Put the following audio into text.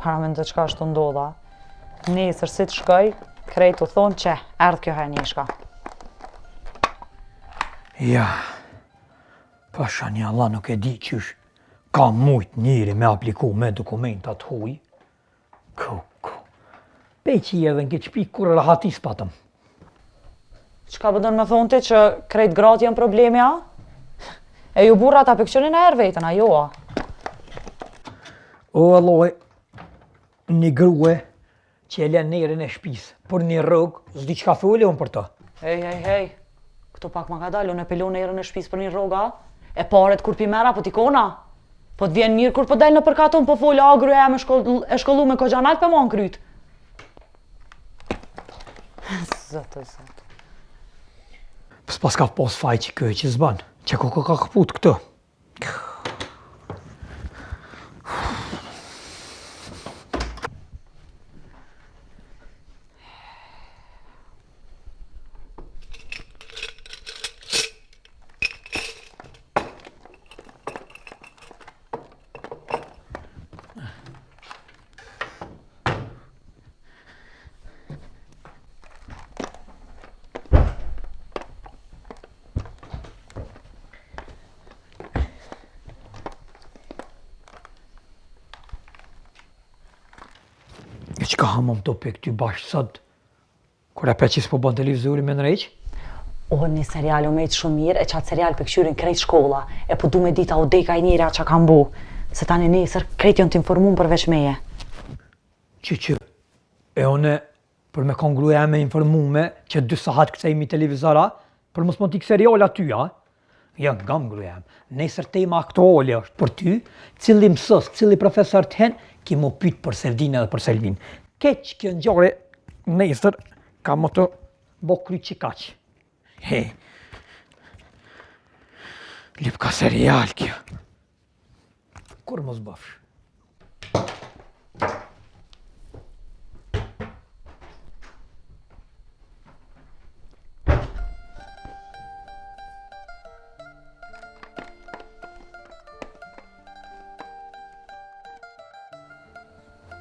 para me në qka ashtu ndodha. Nesër si të shkoj, krejt u thonë që erdhë kjo hajnishka. Ja, pasha një Allah nuk e di qysh ka mujt njëri me apliku me dokumentat huj. Ku. Peqi edhe në këtë shpi kur rahatis patëm. Qka përdojnë me thonë ti që krejt gratë janë problemi, a? E ju burra ta pëkqyrin e herë vetën, a jo, a? O alloj, një grue që e len nerën e shpis për një rrugë, zdi qka thule unë për të. Hej, këto pak ma ka dalë, unë e pelon nerën e shpis për një rrugë, a? E paret kur pi mera, po t'ikona? Po t'vjen mirë kur po dalë në përkaton, po folë, a gruja e shkollu me kogjanat për ma në kryt. Zëtë. S'pas ka pos faj që këj që zban, që ka këput këtë. E qka hamam të pe këty bashkë sot, kur e pe qis po bën televizori me nërejq? O, një serial u mejtë shumë mirë, e qatë serial për këshyrin krejt shkolla, e po du me dita o deka i njëra që kam bu, se tani nesër krejt janë t'informum përveç meje. Që, e one, për me kongruja me informume, që 2 sahat kësejmi televizora, për mos mund t'i serial aty, a? Ja, nga më gruja, nesër tema aktuale është për ty, cili mësës, cili profesor t'hen, ki mu pyt për Selvin edhe për Selvin. Keq kjo njore nesër, ka më të bo kry që kaq. Lip ka serial kjo. Kur mos bëfsh?